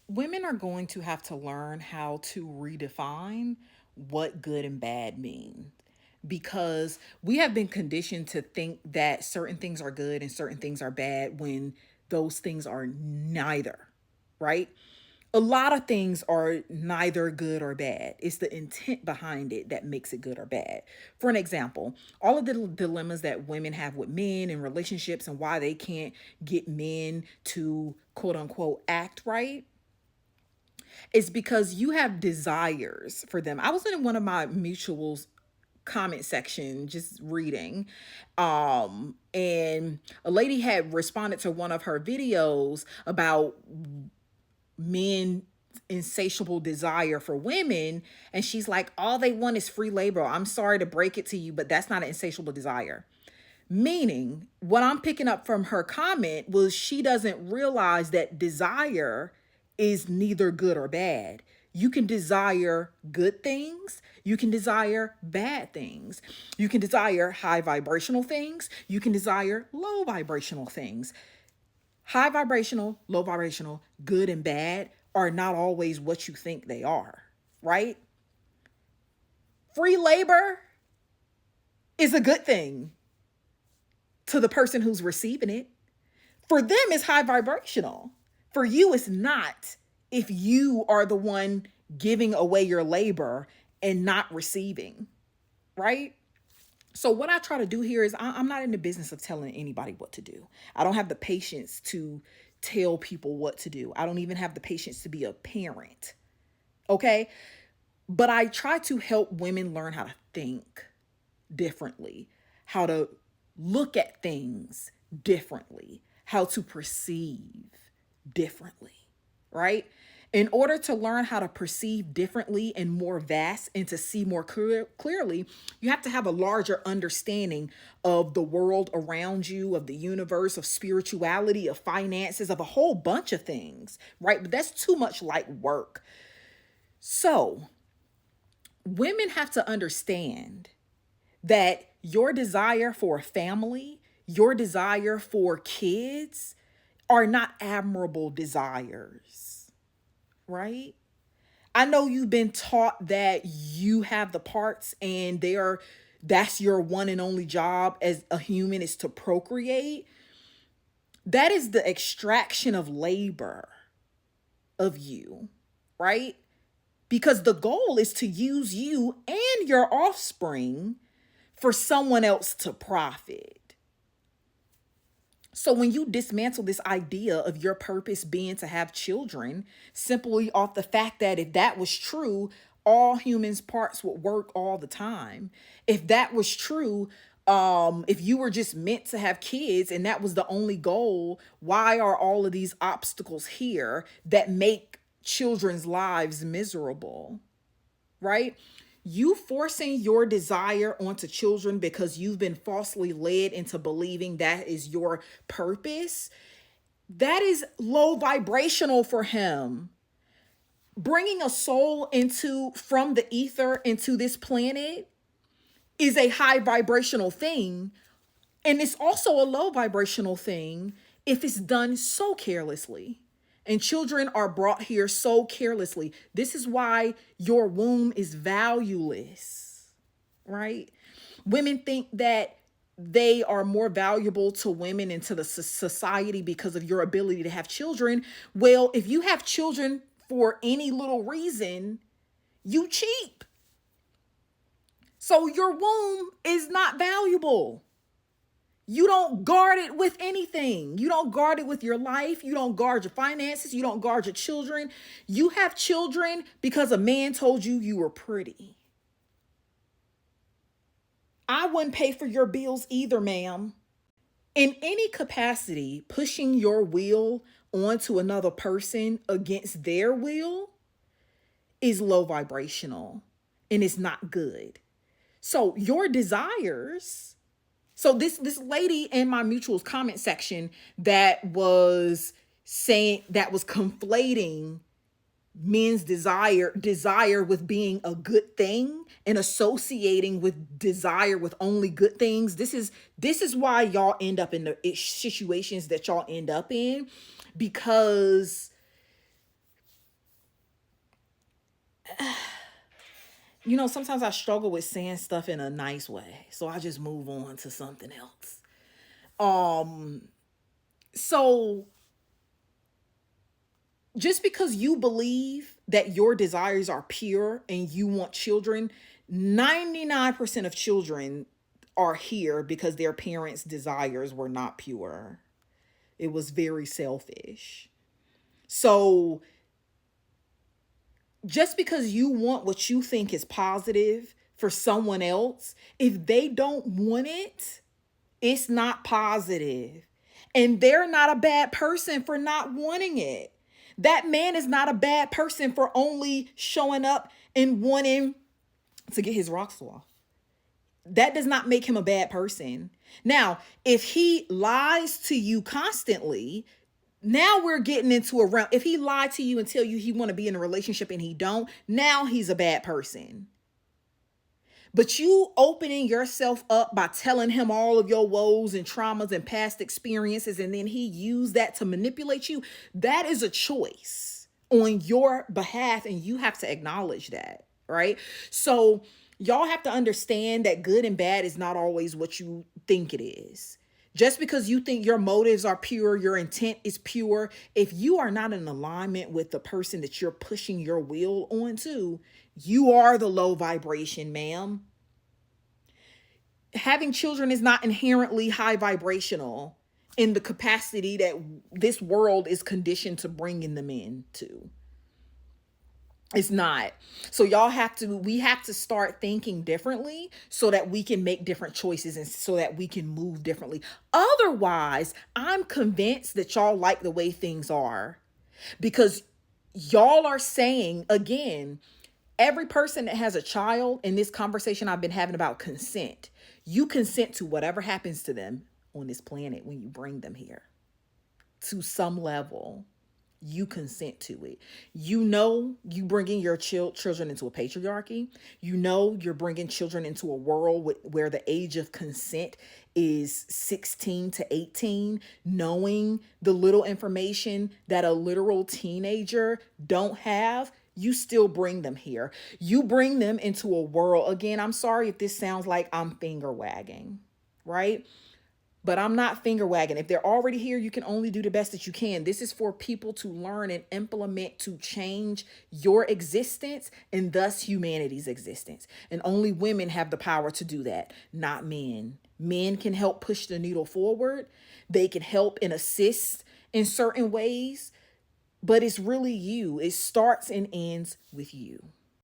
Women are going to have to learn how to redefine what good and bad mean, because we have been conditioned to think that certain things are good and certain things are bad when those things are neither, right? A lot of things are neither good or bad. It's the intent behind it that makes it good or bad. For an example, all of the dilemmas that women have with men and relationships and why they can't get men to quote unquote act right, it's because you have desires for them. I was in one of my mutuals comment section just reading, and a lady had responded to one of her videos about men insatiable desire for women, and she's like, all they want is free labor. I'm sorry to break it to you, but that's not an insatiable desire. Meaning, what I'm picking up from her comment was she doesn't realize that desire is neither good or bad. You can desire good things. You can desire bad things. You can desire high vibrational things. You can desire low vibrational things. High vibrational, low vibrational, good and bad are not always what you think they are, right? Free labor is a good thing to the person who's receiving it. For them, it's high vibrational. For you, it's not, if you are the one giving away your labor and not receiving, right? So, what I try to do here is I'm not in the business of telling anybody what to do. I don't have the patience to tell people what to do. I don't even have the patience to be a parent. Okay. But I try to help women learn how to think differently, how to look at things differently, how to perceive differently, right? In order to learn how to perceive differently and more vast and to see more clearly, you have to have a larger understanding of the world around you, of the universe, of spirituality, of finances, of a whole bunch of things, right? But that's too much like work. So, women have to understand that your desire for a family, your desire for kids are not admirable desires, right? I know you've been taught that you have the parts and that's your one and only job as a human is to procreate. That is the extraction of labor of you, right? Because the goal is to use you and your offspring for someone else to profit. So when you dismantle this idea of your purpose being to have children, simply off the fact that if that was true, all humans' parts would work all the time. If that was true, if you were just meant to have kids and that was the only goal, why are all of these obstacles here that make children's lives miserable? Right? You forcing your desire onto children because you've been falsely led into believing that is your purpose, that is low vibrational for him. Bringing a soul into from the ether into this planet is a high vibrational thing, and it's also a low vibrational thing if it's done so carelessly. And children are brought here so carelessly. This is why your womb is valueless, right? Women think that they are more valuable to women and to the society because of your ability to have children. Well, if you have children for any little reason, you cheap. So your womb is not valuable. You don't guard it with anything. You don't guard it with your life. You don't guard your finances. You don't guard your children. You have children because a man told you you were pretty. I wouldn't pay for your bills either, ma'am. In any capacity, pushing your will onto another person against their will is low vibrational and it's not good. So your desires. So this lady in my mutuals comment section that was conflating men's desire with being a good thing and associating with desire with only good things. This is why y'all end up in the situations that y'all end up in, because sometimes I struggle with saying stuff in a nice way. So I just move on to something else. Um, so just because you believe that your desires are pure and you want children, 99% of children are here because their parents' desires were not pure. It was very selfish. So just because you want what you think is positive for someone else, if they don't want it, it's not positive. And they're not a bad person for not wanting it. That man is not a bad person for only showing up and wanting to get his rocks off. That does not make him a bad person. Now, if he lies to you constantly, now we're getting into a realm. If he lied to you and tell you he want to be in a relationship and he don't, now he's a bad person. But you opening yourself up by telling him all of your woes and traumas and past experiences, and then he used that to manipulate you, that is a choice on your behalf, and you have to acknowledge that, right? So y'all have to understand that good and bad is not always what you think it is. Just because you think your motives are pure, your intent is pure, if you are not in alignment with the person that you're pushing your will onto, you are the low vibration, ma'am. Having children is not inherently high vibrational in the capacity that this world is conditioned to bringing them into. It's not. So we have to start thinking differently so that we can make different choices and so that we can move differently. Otherwise, I'm convinced that y'all like the way things are because y'all are saying, again, every person that has a child in this conversation I've been having about consent, you consent to whatever happens to them on this planet when you bring them here to some level. You consent to it. You bringing your children into a patriarchy. You're bringing children into a world where the age of consent is 16 to 18, knowing the little information that a literal teenager don't have. You still bring them here. You bring them into a world. Again, I'm sorry if this sounds like I'm finger wagging, right? But I'm not finger wagging. If they're already here, you can only do the best that you can. This is for people to learn and implement to change your existence and thus humanity's existence. And only women have the power to do that, not men. Men can help push the needle forward. They can help and assist in certain ways, but it's really you. It starts and ends with you.